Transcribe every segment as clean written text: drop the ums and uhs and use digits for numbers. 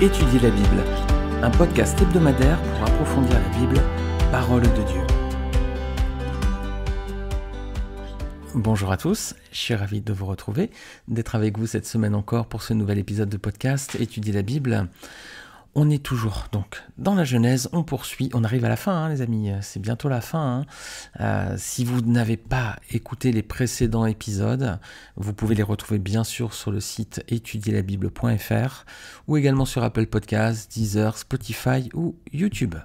Étudier la Bible, un podcast hebdomadaire pour approfondir la Bible, parole de Dieu. Bonjour à tous, je suis ravi de vous retrouver, d'être avec vous cette semaine encore pour ce nouvel épisode de podcast Étudier la Bible. On est toujours donc dans la Genèse, on poursuit, on arrive à la fin les amis, c'est bientôt la fin. Si vous n'avez pas écouté les précédents épisodes, vous pouvez les retrouver bien sûr sur le site étudierlabible.fr ou également sur Apple Podcasts, Deezer, Spotify ou YouTube.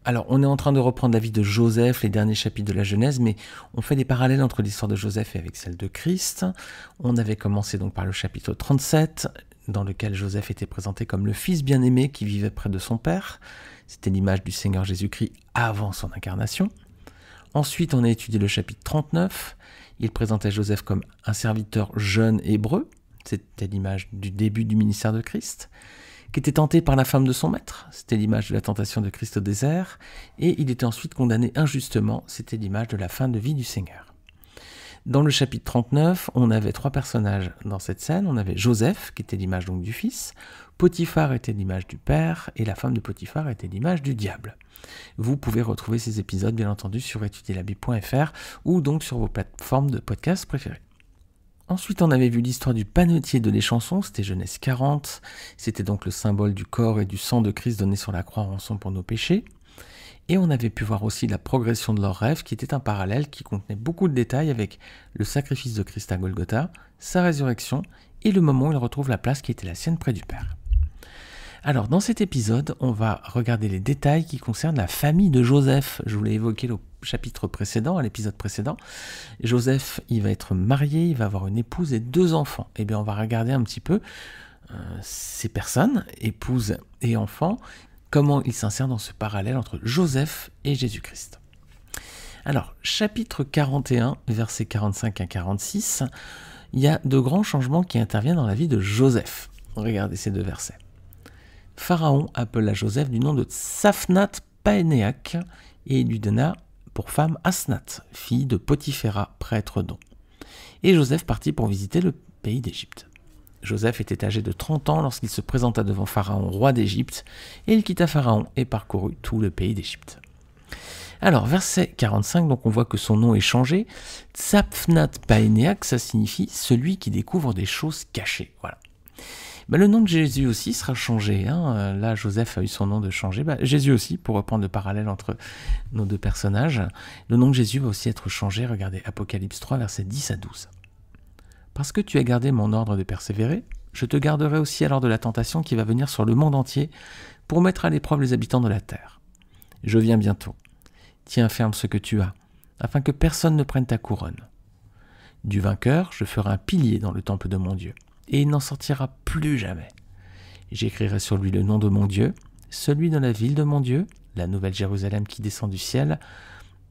Alors, on est en train de reprendre la vie de Joseph, les derniers chapitres de la Genèse, mais on fait des parallèles entre l'histoire de Joseph et avec celle de Christ. On avait commencé donc par le chapitre 37, dans lequel Joseph était présenté comme le fils bien-aimé qui vivait près de son père. C'était l'image du Seigneur Jésus-Christ avant son incarnation. Ensuite, on a étudié le chapitre 39. Il présentait Joseph comme un serviteur jeune hébreu. C'était l'image du début du ministère de Christ, qui était tenté par la femme de son maître. C'était l'image de la tentation de Christ au désert. Et il était ensuite condamné injustement. C'était l'image de la fin de vie du Seigneur. Dans le chapitre 39, on avait trois personnages dans cette scène. On avait Joseph, qui était l'image donc du fils. Potiphar était l'image du père. Et la femme de Potiphar était l'image du diable. Vous pouvez retrouver ces épisodes, bien entendu, sur étudierlabible.fr ou donc sur vos plateformes de podcast préférées. Ensuite, on avait vu l'histoire du panetier de l'échanson, c'était Genèse 40. C'était donc le symbole du corps et du sang de Christ donné sur la croix en rançon pour nos péchés. Et on avait pu voir aussi la progression de leur rêve, qui était un parallèle qui contenait beaucoup de détails avec le sacrifice de Christ à Golgotha, sa résurrection et le moment où il retrouve la place qui était la sienne près du Père. Alors, dans cet épisode, on va regarder les détails qui concernent la famille de Joseph. Je vous l'ai évoqué au chapitre précédent, à l'épisode précédent. Joseph, il va être marié, il va avoir une épouse et 2 enfants. Eh bien, on va regarder un petit peu ces personnes, épouse et enfants, comment ils s'insèrent dans ce parallèle entre Joseph et Jésus-Christ. Alors, chapitre 41, versets 45 à 46, il y a de grands changements qui interviennent dans la vie de Joseph. Regardez ces 2 versets. Pharaon appela Joseph du nom de Tsaphnath-Paanéach et il lui donna pour femme Asnath, fille de Potiphéra, prêtre d'On. Et Joseph partit pour visiter le pays d'Égypte. Joseph était âgé de 30 ans lorsqu'il se présenta devant Pharaon, roi d'Égypte, et il quitta Pharaon et parcourut tout le pays d'Égypte. Alors, verset 45, donc on voit que son nom est changé. Tsaphnath-Paanéach, ça signifie « celui qui découvre des choses cachées ». Voilà. Le nom de Jésus aussi sera changé. Là, Joseph a eu son nom de changer. Jésus aussi, pour reprendre le parallèle entre nos 2 personnages. Le nom de Jésus va aussi être changé. Regardez Apocalypse 3, versets 10 à 12. Parce que tu as gardé mon ordre de persévérer, je te garderai aussi à l'heure de la tentation qui va venir sur le monde entier pour mettre à l'épreuve les habitants de la terre. Je viens bientôt. Tiens ferme ce que tu as, afin que personne ne prenne ta couronne. Du vainqueur, je ferai un pilier dans le temple de mon Dieu, et il n'en sortira plus jamais. J'écrirai sur lui le nom de mon Dieu, celui de la ville de mon Dieu, la nouvelle Jérusalem qui descend du ciel,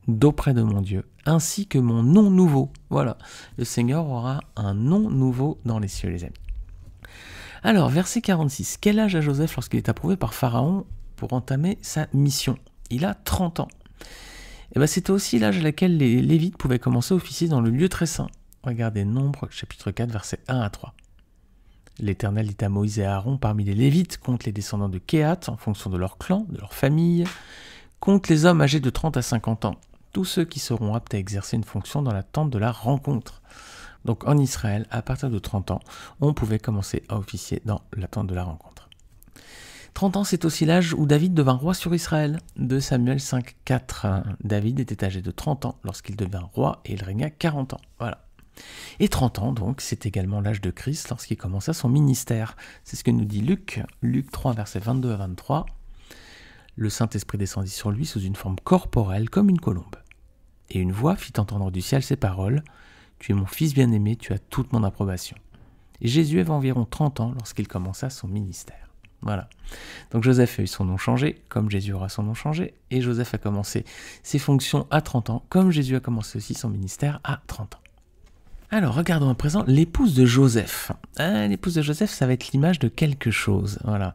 d'auprès de mon Dieu, ainsi que mon nom nouveau. Voilà, le Seigneur aura un nom nouveau dans les cieux, les amis. Alors, verset 46. Quel âge a Joseph lorsqu'il est approuvé par Pharaon pour entamer sa mission? Il a 30 ans. Et c'était aussi l'âge à laquelle les Lévites pouvaient commencer à officier dans le lieu très saint. Regardez Nombre, chapitre 4, versets 1 à 3. L'Éternel dit à Moïse et à Aaron, parmi les Lévites, compte les descendants de Kehath, en fonction de leur clan, de leur famille, compte les hommes âgés de 30 à 50 ans, tous ceux qui seront aptes à exercer une fonction dans la tente de la rencontre. Donc en Israël, à partir de 30 ans, on pouvait commencer à officier dans la tente de la rencontre. 30 ans, c'est aussi l'âge où David devint roi sur Israël. 2 Samuel 5, 4. David était âgé de 30 ans lorsqu'il devint roi et il régna 40 ans. Voilà. Et 30 ans, donc, c'est également l'âge de Christ lorsqu'il commença son ministère. C'est ce que nous dit Luc 3, versets 22 à 23. Le Saint-Esprit descendit sur lui sous une forme corporelle comme une colombe. Et une voix fit entendre du ciel ces paroles, « Tu es mon fils bien-aimé, tu as toute mon approbation. » Et Jésus avait environ 30 ans lorsqu'il commença son ministère. Voilà. Donc Joseph a eu son nom changé, comme Jésus aura son nom changé, et Joseph a commencé ses fonctions à 30 ans, comme Jésus a commencé aussi son ministère à 30 ans. Alors, regardons à présent l'épouse de Joseph. L'épouse de Joseph, ça va être l'image de quelque chose. Voilà.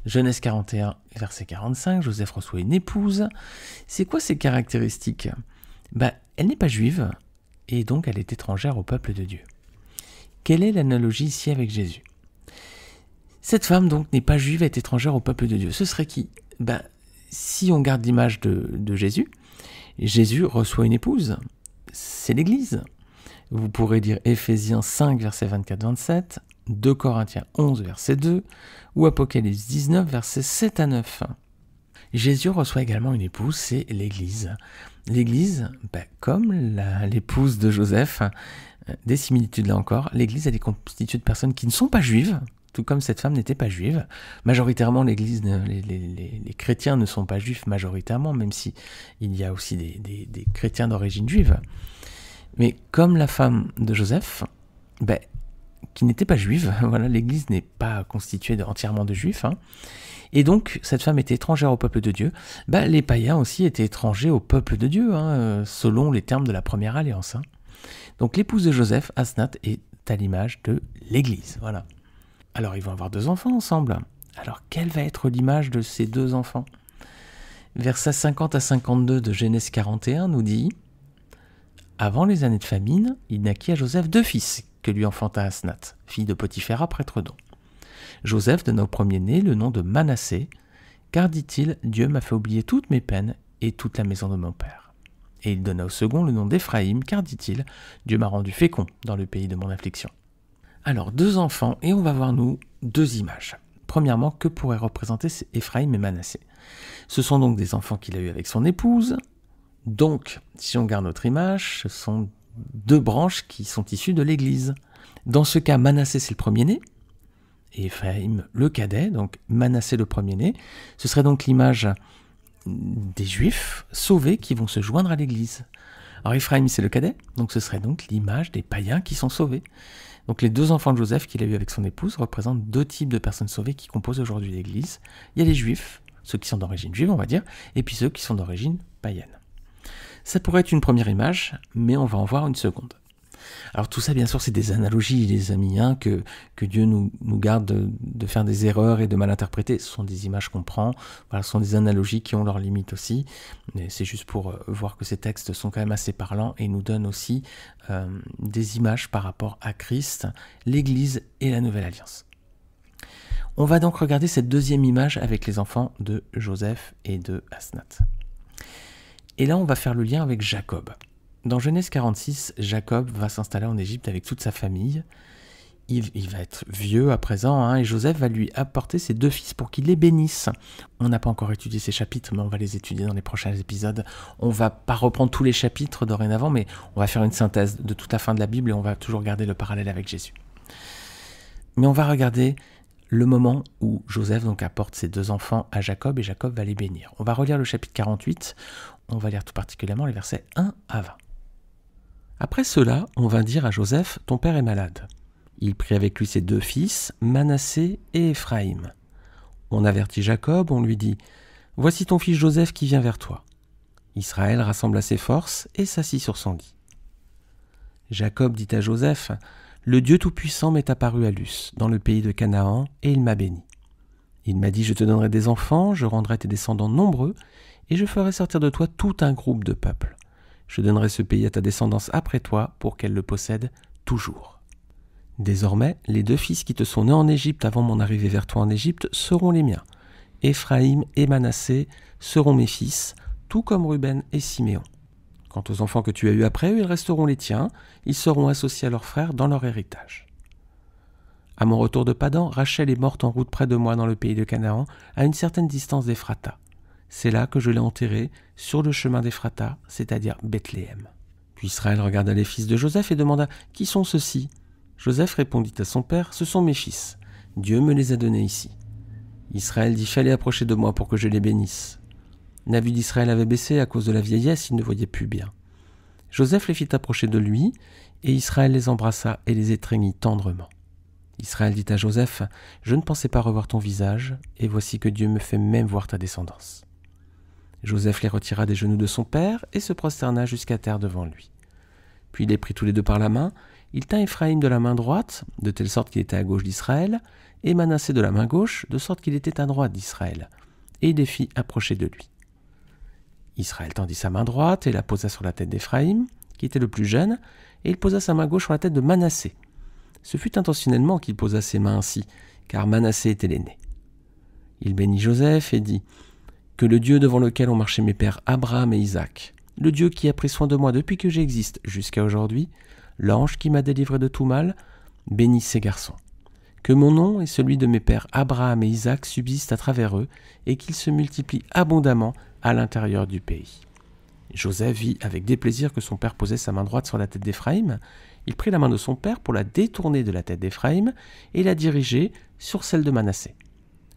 Genèse 41, verset 45, Joseph reçoit une épouse. C'est quoi ses caractéristiques? Elle n'est pas juive, et donc elle est étrangère au peuple de Dieu. Quelle est l'analogie ici avec Jésus? Cette femme donc n'est pas juive, elle est étrangère au peuple de Dieu. Ce serait qui? Si on garde l'image de Jésus, Jésus reçoit une épouse, c'est l'Église. Vous pourrez dire Éphésiens 5, verset 24-27, 2 Corinthiens 11, verset 2, ou Apocalypse 19, versets 7 à 9. Jésus reçoit également une épouse, c'est l'Église. L'Église, comme l'épouse de Joseph, des similitudes là encore, l'Église elle est constituée de personnes qui ne sont pas juives, tout comme cette femme n'était pas juive. Majoritairement, l'Église, les chrétiens ne sont pas juifs majoritairement, même si il y a aussi des chrétiens d'origine juive. Mais comme la femme de Joseph, qui n'était pas juive, voilà, l'Église n'est pas constituée entièrement de juifs, et donc cette femme était étrangère au peuple de Dieu. Les païens aussi étaient étrangers au peuple de Dieu, selon les termes de la première alliance. Donc l'épouse de Joseph, Asnath, est à l'image de l'Église. Voilà. Alors ils vont avoir 2 enfants ensemble. Alors quelle va être l'image de ces 2 enfants? Versets 50 à 52 de Genèse 41 nous dit: Avant les années de famine, il naquit à Joseph 2 fils que lui enfanta Asnath, fille de Potiphéra, prêtre d'On. Joseph donna au premier-né le nom de Manassé, car, dit-il, Dieu m'a fait oublier toutes mes peines et toute la maison de mon père. Et il donna au second le nom d'Éphraïm, car, dit-il, Dieu m'a rendu fécond dans le pays de mon affliction. Alors, 2 enfants, et on va voir, nous, 2 images. Premièrement, que pourraient représenter Éphraïm et Manassé? Ce sont donc des enfants qu'il a eus avec son épouse. Donc, si on garde notre image, ce sont 2 branches qui sont issues de l'Église. Dans ce cas, Manassé, c'est le premier-né, et Éphraïm, le cadet, donc Manassé, le premier-né. Ce serait donc l'image des Juifs sauvés qui vont se joindre à l'Église. Alors, Éphraïm, c'est le cadet, donc ce serait donc l'image des païens qui sont sauvés. Donc, les 2 enfants de Joseph qu'il a eus avec son épouse représentent 2 types de personnes sauvées qui composent aujourd'hui l'Église. Il y a les Juifs, ceux qui sont d'origine juive, on va dire, et puis ceux qui sont d'origine païenne. Ça pourrait être une première image, mais on va en voir une seconde. Alors tout ça, bien sûr, c'est des analogies, les amis, que Dieu nous garde de faire des erreurs et de mal interpréter. Ce sont des images qu'on prend, voilà, ce sont des analogies qui ont leurs limites aussi. Mais c'est juste pour voir que ces textes sont quand même assez parlants et nous donnent aussi des images par rapport à Christ, l'Église et la Nouvelle Alliance. On va donc regarder cette deuxième image avec les enfants de Joseph et de Asnath. Et là, on va faire le lien avec Jacob. Dans Genèse 46, Jacob va s'installer en Égypte avec toute sa famille. Il va être vieux à présent, et Joseph va lui apporter ses 2 fils pour qu'il les bénisse. On n'a pas encore étudié ces chapitres, mais on va les étudier dans les prochains épisodes. On ne va pas reprendre tous les chapitres dorénavant, mais on va faire une synthèse de toute la fin de la Bible et on va toujours garder le parallèle avec Jésus. Mais on va regarder le moment où Joseph donc apporte ses 2 enfants à Jacob et Jacob va les bénir. On va relire le chapitre 48, on va lire tout particulièrement les versets 1 à 20. Après cela, on vint dire à Joseph, « Ton père est malade. » Il prit avec lui ses 2 fils, Manassé et Éphraïm. On avertit Jacob, on lui dit, « Voici ton fils Joseph qui vient vers toi. » Israël rassembla ses forces et s'assit sur son lit. Jacob dit à Joseph, « Le Dieu Tout-Puissant m'est apparu à Luz, dans le pays de Canaan, et il m'a béni. Il m'a dit, « Je te donnerai des enfants, je rendrai tes descendants nombreux, et je ferai sortir de toi tout un groupe de peuples. Je donnerai ce pays à ta descendance après toi pour qu'elle le possède toujours. Désormais, les 2 fils qui te sont nés en Égypte avant mon arrivée vers toi en Égypte seront les miens. Éphraïm et Manassé seront mes fils, tout comme Ruben et Siméon. Quant aux enfants que tu as eus après eux, ils resteront les tiens, ils seront associés à leurs frères dans leur héritage. À mon retour de Padan, Rachel est morte en route près de moi dans le pays de Canaan, à une certaine distance d'Éphrata. C'est là que je l'ai enterré, sur le chemin d'Éphrata, c'est-à-dire Bethléem. Puis Israël regarda les fils de Joseph et demanda « Qui sont ceux-ci » Joseph répondit à son père « Ce sont mes fils. Dieu me les a donnés ici. » Israël dit « Fallait approcher de moi pour que je les bénisse. » La vue d'Israël avait baissé à cause de la vieillesse, il ne voyait plus bien. Joseph les fit approcher de lui, et Israël les embrassa et les étreignit tendrement. Israël dit à Joseph « Je ne pensais pas revoir ton visage, et voici que Dieu me fait même voir ta descendance. » Joseph les retira des genoux de son père et se prosterna jusqu'à terre devant lui. Puis il les prit tous les 2 par la main, il tint Éphraïm de la main droite, de telle sorte qu'il était à gauche d'Israël, et Manassé de la main gauche, de sorte qu'il était à droite d'Israël, et il les fit approcher de lui. Israël tendit sa main droite et la posa sur la tête d'Éphraïm, qui était le plus jeune, et il posa sa main gauche sur la tête de Manassé. Ce fut intentionnellement qu'il posa ses mains ainsi, car Manassé était l'aîné. Il bénit Joseph et dit « Que le Dieu devant lequel ont marché mes pères Abraham et Isaac, le Dieu qui a pris soin de moi depuis que j'existe jusqu'à aujourd'hui, l'ange qui m'a délivré de tout mal, bénisse ces garçons. Que mon nom et celui de mes pères Abraham et Isaac subsistent à travers eux et qu'ils se multiplient abondamment à l'intérieur du pays. » Joseph vit avec déplaisir que son père posait sa main droite sur la tête d'Éphraïm. Il prit la main de son père pour la détourner de la tête d'Éphraïm et la diriger sur celle de Manassé.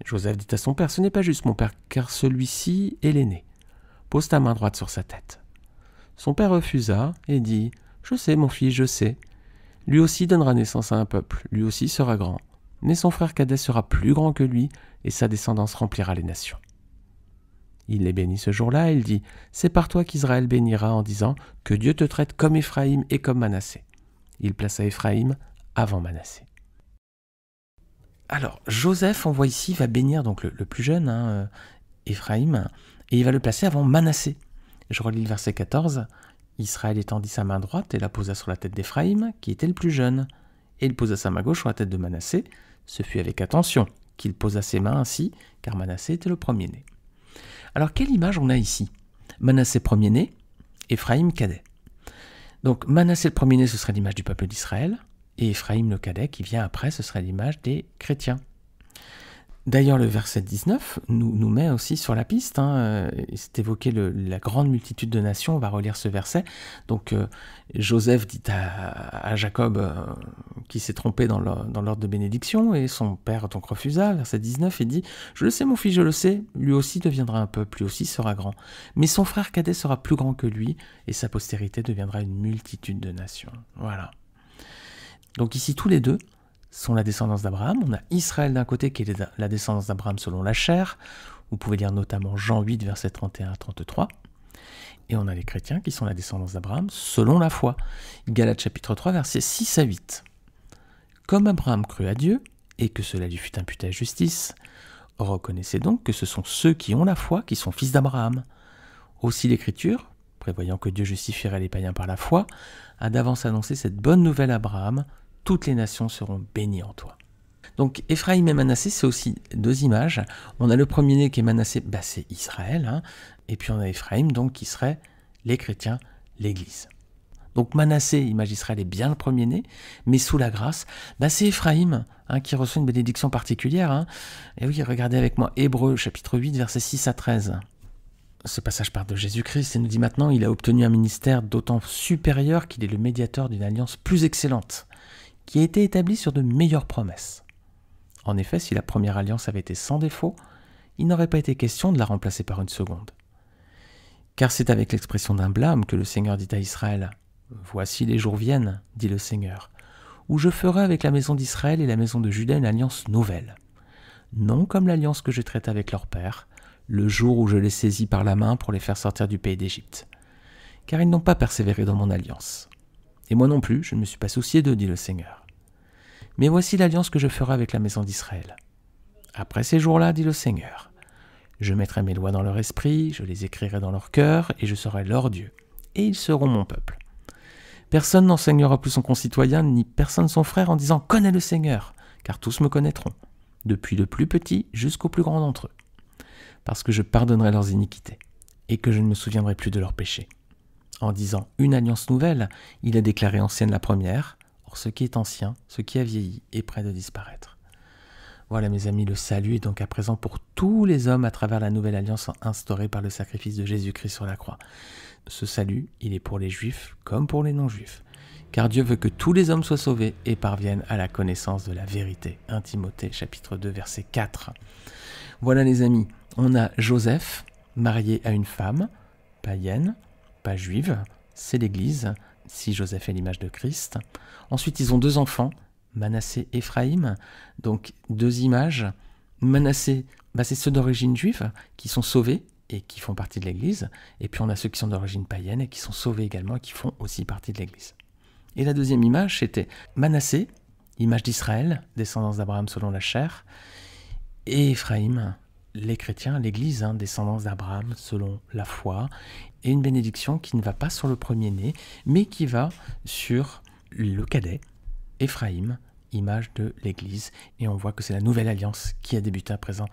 Joseph dit à son père « Ce n'est pas juste, mon père, car celui-ci est l'aîné. Pose ta main droite sur sa tête. » Son père refusa et dit « Je sais, mon fils, je sais. Lui aussi donnera naissance à un peuple, lui aussi sera grand. Mais son frère cadet sera plus grand que lui, et sa descendance remplira les nations. » Il les bénit ce jour-là, et il dit « C'est par toi qu'Israël bénira en disant que Dieu te traite comme Éphraïm et comme Manassé. » Il plaça Éphraïm avant Manassé. Alors, Joseph, on voit ici, va bénir donc le plus jeune, Éphraïm, et il va le placer avant Manassé. Je relis le verset 14. Israël étendit sa main droite et la posa sur la tête d'Éphraïm, qui était le plus jeune. Et il posa sa main gauche sur la tête de Manassé. Ce fut avec attention qu'il posa ses mains ainsi, car Manassé était le premier-né. Alors, quelle image on a ici? Manassé premier-né, Éphraïm cadet. Donc, Manassé le premier-né, ce serait l'image du peuple d'Israël, et Éphraïm le cadet, qui vient après, ce serait l'image des chrétiens. D'ailleurs, le verset 19 nous met aussi sur la piste. C'est évoqué la grande multitude de nations. On va relire ce verset. Donc, Joseph dit à Jacob qui s'est trompé dans l'ordre de bénédiction, et son père donc refusa. Verset 19, et dit « Je le sais, mon fils, je le sais. Lui aussi deviendra un peuple, lui aussi sera grand. Mais son frère cadet sera plus grand que lui, et sa postérité deviendra une multitude de nations. » Voilà. Donc ici, tous les deux sont la descendance d'Abraham. On a Israël d'un côté qui est la descendance d'Abraham selon la chair. Vous pouvez lire notamment Jean 8, versets 31 à 33. Et on a les chrétiens qui sont la descendance d'Abraham selon la foi. Galates chapitre 3, versets 6 à 8. Comme Abraham crut à Dieu, et que cela lui fut imputé à justice, reconnaissez donc que ce sont ceux qui ont la foi qui sont fils d'Abraham. Aussi l'Écriture, prévoyant que Dieu justifierait les païens par la foi, a d'avance annoncé cette bonne nouvelle à Abraham: toutes les nations seront bénies en toi. Donc Éphraïm et Manassé, c'est aussi deux images. On a le premier-né qui est Manassé, c'est Israël, et puis on a Éphraïm, donc qui serait les chrétiens, l'Église. Donc Manassé, image d'Israël, est bien le premier-né, mais sous la grâce, c'est Éphraïm qui reçoit une bénédiction particulière. Et oui, regardez avec moi Hébreux chapitre 8, versets 6 à 13. Ce passage parle de Jésus-Christ et nous dit maintenant: il a obtenu un ministère d'autant supérieur qu'il est le médiateur d'une alliance plus excellente, qui a été établie sur de meilleures promesses. En effet, si la première alliance avait été sans défaut, il n'aurait pas été question de la remplacer par une seconde. Car c'est avec l'expression d'un blâme que le Seigneur dit à Israël: « Voici les jours viennent, dit le Seigneur, où je ferai avec la maison d'Israël et la maison de Juda une alliance nouvelle, non comme l'alliance que je traite avec leur père, le jour où je les saisis par la main pour les faire sortir du pays d'Égypte. Car ils n'ont pas persévéré dans mon alliance. Et moi non plus, je ne me suis pas soucié d'eux, dit le Seigneur. Mais voici l'alliance que je ferai avec la maison d'Israël. Après ces jours-là, dit le Seigneur, je mettrai mes lois dans leur esprit, je les écrirai dans leur cœur, et je serai leur Dieu, et ils seront mon peuple. Personne n'enseignera plus son concitoyen, ni personne son frère, en disant « Connais le Seigneur », car tous me connaîtront, depuis le plus petit jusqu'au plus grand d'entre eux, parce que je pardonnerai leurs iniquités, et que je ne me souviendrai plus de leurs péchés. En disant « une alliance nouvelle », il a déclaré ancienne la première. Or ce qui est ancien, ce qui a vieilli, est près de disparaître. Voilà mes amis, le salut est donc à présent pour tous les hommes à travers la nouvelle alliance instaurée par le sacrifice de Jésus-Christ sur la croix. Ce salut, il est pour les juifs comme pour les non-juifs, car Dieu veut que tous les hommes soient sauvés et parviennent à la connaissance de la vérité. 1 Timothée chapitre 2 verset 4. Voilà les amis, on a Joseph, marié à une femme, païenne, pas juive, c'est l'Église, si Joseph est l'image de Christ. Ensuite, ils ont deux enfants, Manassé et Éphraïm, donc deux images. Manassé, c'est ceux d'origine juive qui sont sauvés et qui font partie de l'Église. Et puis on a ceux qui sont d'origine païenne et qui sont sauvés également et qui font aussi partie de l'Église. Et la deuxième image, c'était Manassé, image d'Israël, descendance d'Abraham selon la chair, et Éphraïm, les chrétiens, l'Église, descendance d'Abraham selon la foi, et une bénédiction qui ne va pas sur le premier-né, mais qui va sur le cadet, Éphraïm, image de l'Église. Et on voit que c'est la nouvelle alliance qui a débuté à présent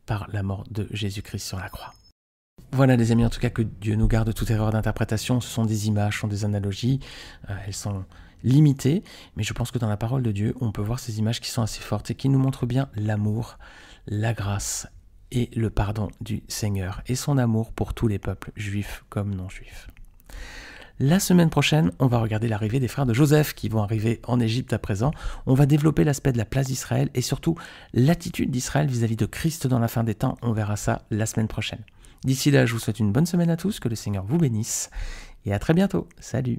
par la mort de Jésus-Christ sur la croix. Voilà les amis, en tout cas que Dieu nous garde de toute erreur d'interprétation. Ce sont des images, ce sont des analogies, elles sont limitées, mais je pense que dans la parole de Dieu, on peut voir ces images qui sont assez fortes et qui nous montrent bien l'amour, la grâce et le pardon du Seigneur et son amour pour tous les peuples, juifs comme non juifs. La semaine prochaine, on va regarder l'arrivée des frères de Joseph qui vont arriver en Égypte à présent. On va développer l'aspect de la place d'Israël et surtout l'attitude d'Israël vis-à-vis de Christ dans la fin des temps. On verra ça la semaine prochaine. D'ici là, je vous souhaite une bonne semaine à tous, que le Seigneur vous bénisse et à très bientôt. Salut!